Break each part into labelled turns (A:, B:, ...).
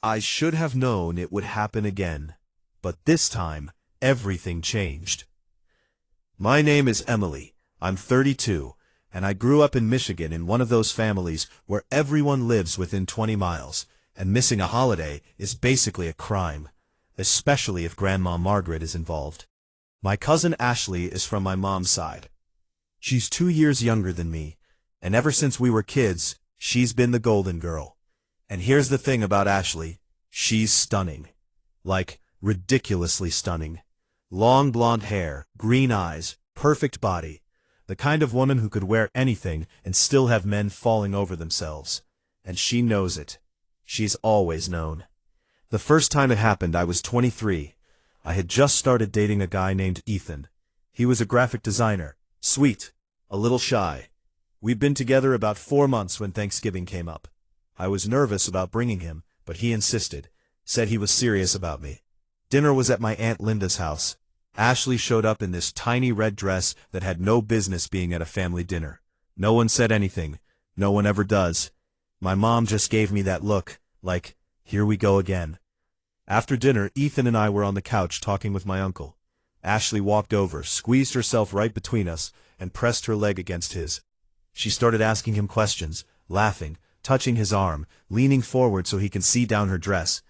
A: I should have known it would happen again, but this time, everything changed. My name is Emily, I'm 32, and I grew up in Michigan in one of those families where everyone lives within 20 miles, and missing a holiday is basically a crime, especially if Grandma Margaret is involved. My cousin Ashley is from my mom's side. She's 2 years younger than me, and ever since we were kids, she's been the golden girl. And here's the thing about Ashley, she's stunning. Like, ridiculously stunning. Long blonde hair, green eyes, perfect body. The kind of woman who could wear anything and still have men falling over themselves. And she knows it. She's always known. The first time it happened, I was 23. I had just started dating a guy named Ethan. He was a graphic designer, sweet, a little shy. We'd been together about 4 months when Thanksgiving came up. I was nervous about bringing him, but he insisted, said he was serious about me. Dinner was at my Aunt Linda's house. Ashley showed up in this tiny red dress that had no business being at a family dinner. No one said anything. No one ever does. My mom just gave me that look, like, here we go again. After dinner, Ethan and I were on the couch talking with my uncle. Ashley walked over, squeezed herself right between us, and pressed her leg against his. She started asking him questions, laughing, touching his arm, leaning forward so he can see down her dress.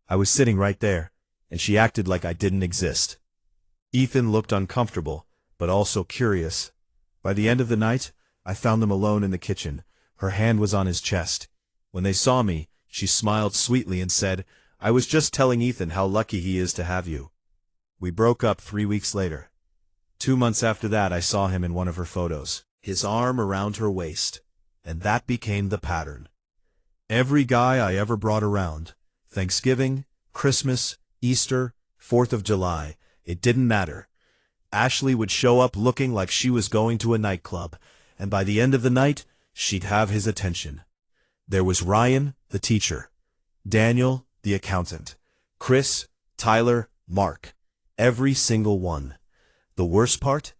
A: I was sitting right there, and she acted like I didn't exist. Ethan looked uncomfortable, but also curious. By the end of the night, I found them alone in the kitchen. Her hand was on his chest. When they saw me, she smiled sweetly and said, "I was just telling Ethan how lucky he is to have you." We broke up 3 weeks later. 2 months after that, I saw him in one of her photos, his arm around her waist, and that became the pattern. Every guy I ever brought around, Thanksgiving, Christmas, Easter, 4th of July, it didn't matter. Ashley would show up looking like she was going to a nightclub, and by the end of the night, she'd have his attention. There was Ryan, the teacher, Daniel, the accountant, Chris, Tyler, Mark, every single one. The worst part?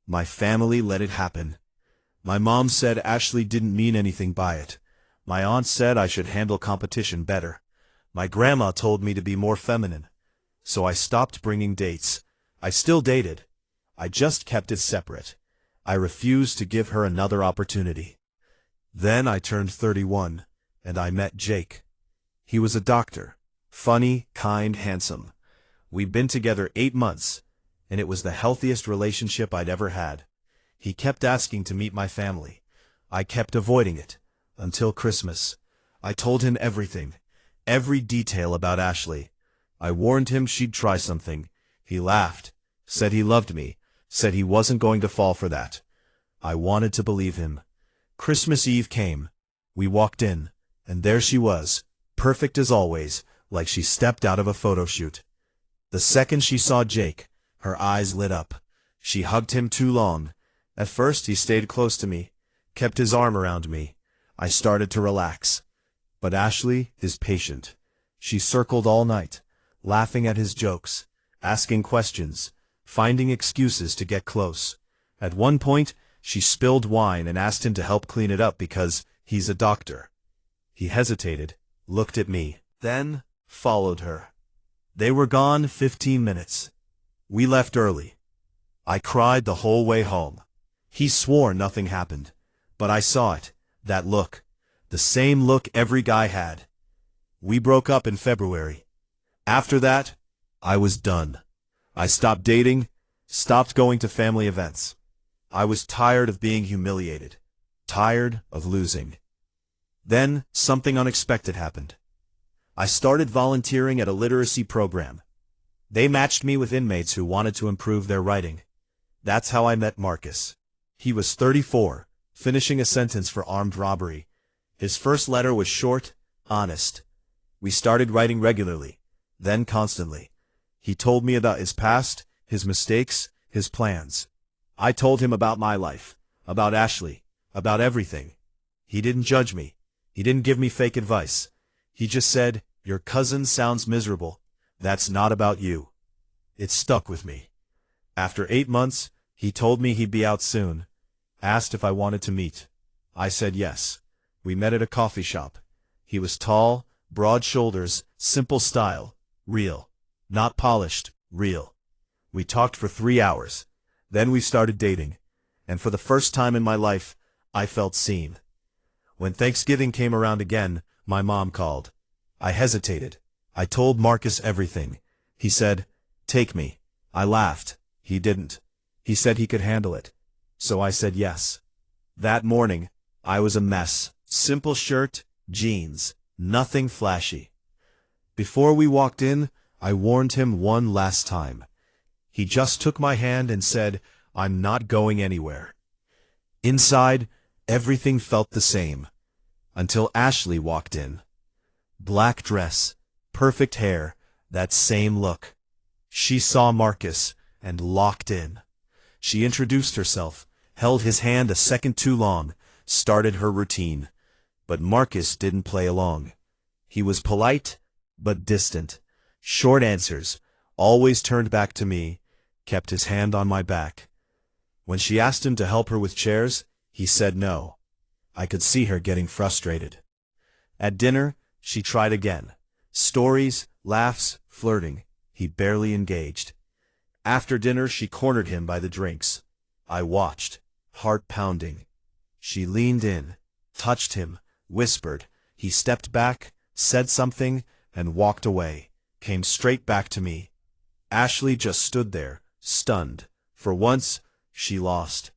A: My family let it happen. My mom said Ashley didn't mean anything by it. My aunt said I should handle competition better. My grandma told me to be more feminine. So I stopped bringing dates. I still dated. I just kept it separate. I refused to give her another opportunity. Then I turned 31, and I met Jake. He was a doctor. Funny, kind, handsome. We'd been together 8 months, and it was the healthiest relationship I'd ever had. He kept asking to meet my family. I kept avoiding it, until Christmas. I told him everything, every detail about Ashley. I warned him she'd try something. He laughed, said he loved me, said he wasn't going to fall for that. I wanted to believe him. Christmas Eve came. We walked in, and there she was, perfect as always, like she stepped out of a photo shoot. The second she saw Jake, her eyes lit up. She hugged him too long. At first he stayed close to me, kept his arm around me. I started to relax. But Ashley is patient. She circled all night, laughing at his jokes, asking questions, finding excuses to get close. At one point, she spilled wine and asked him to help clean it up because he's a doctor. He hesitated, looked at me, then followed her. They were gone 15 minutes. We left early. I cried the whole way home. He swore nothing happened, but I saw it, that look, the same look every guy had. We broke up in February. After that, I was done. I stopped dating, stopped going to family events. I was tired of being humiliated, tired of losing. Then, something unexpected happened. I started volunteering at a literacy program. They matched me with inmates who wanted to improve their writing. That's how I met Marcus. He was 34, finishing a sentence for armed robbery. His first letter was short, honest. We started writing regularly, then constantly. He told me about his past, his mistakes, his plans. I told him about my life, about Ashley, about everything. He didn't judge me. He didn't give me fake advice. He just said, "Your cousin sounds miserable. That's not about you." It stuck with me. After 8 months, he told me he'd be out soon, asked if I wanted to meet. I said yes. We met at a coffee shop. He was tall, broad shoulders, simple style, real. Not polished, real. We talked for 3 hours. Then we started dating. And for the first time in my life, I felt seen. When Thanksgiving came around again, my mom called. I hesitated. I told Marcus everything. He said, "Take me." I laughed. He didn't. He said he could handle it. So I said yes. That morning, I was a mess. Simple shirt, jeans, nothing flashy. Before we walked in, I warned him one last time. He just took my hand and said, "I'm not going anywhere." Inside, everything felt the same. Until Ashley walked in. Black dress, perfect hair, that same look. She saw Marcus and locked in. She introduced herself, held his hand a second too long, started her routine. But Marcus didn't play along. He was polite, but distant. Short answers, always turned back to me, kept his hand on my back. When she asked him to help her with chairs, he said no. I could see her getting frustrated. At dinner, she tried again. Stories, laughs, flirting. He barely engaged. After dinner, she cornered him by the drinks. I watched, heart pounding. She leaned in, touched him, whispered. He stepped back, said something, and walked away, came straight back to me. Ashley just stood there, stunned. For once, she lost.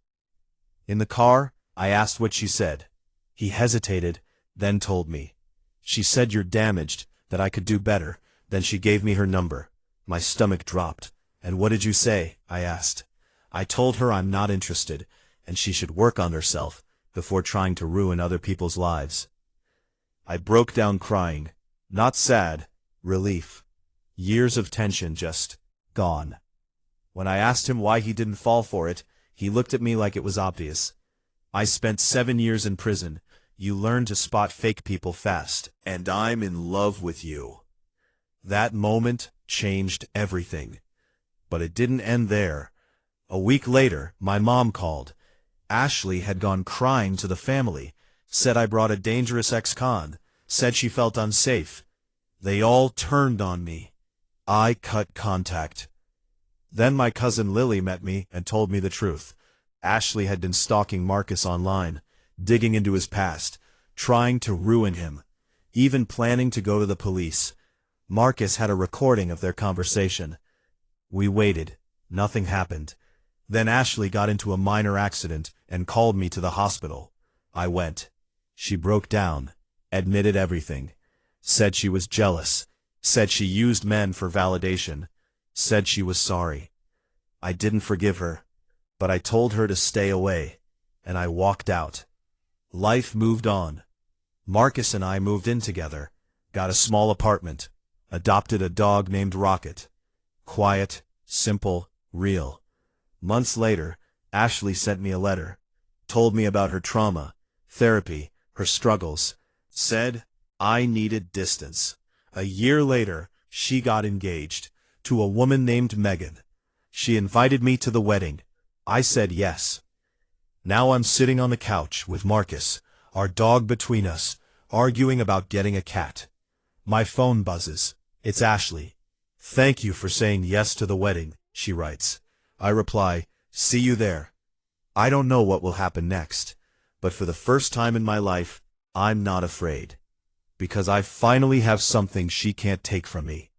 A: In the car, I asked what she said. He hesitated, then told me. She said you're damaged, that I could do better. Then she gave me her number. My stomach dropped. And what did you say? I asked. I told her I'm not interested, and she should work on herself before trying to ruin other people's lives. I broke down crying. Not sad, relief. Years of tension just gone. When I asked him why he didn't fall for it, he looked at me like it was obvious. I spent 7 years in prison. You learn to spot fake people fast, and I'm in love with you. That moment changed everything. But it didn't end there. A week later, my mom called. Ashley had gone crying to the family, said I brought a dangerous ex-con, said she felt unsafe. They all turned on me. I cut contact. Then my cousin Lily met me and told me the truth. Ashley had been stalking Marcus online, digging into his past, trying to ruin him, even planning to go to the police. Marcus had a recording of their conversation. We waited. Nothing happened. Then Ashley got into a minor accident and called me to the hospital. I went. She broke down, admitted everything, said she was jealous, said she used men for validation, said she was sorry. I didn't forgive her, but I told her to stay away, and I walked out. Life moved on. Marcus and I moved in together, got a small apartment, adopted a dog named Rocket. Quiet, simple, real. Months later, Ashley sent me a letter, told me about her trauma, therapy, her struggles, said I needed distance. A year later, she got engaged to a woman named Megan. She invited me to the wedding. I said yes. Now I'm sitting on the couch with Marcus, our dog between us, arguing about getting a cat. My phone buzzes. It's Ashley. "Thank you for saying yes to the wedding," she writes. I reply, "See you there." I don't know what will happen next, but for the first time in my life, I'm not afraid. Because I finally have something she can't take from me.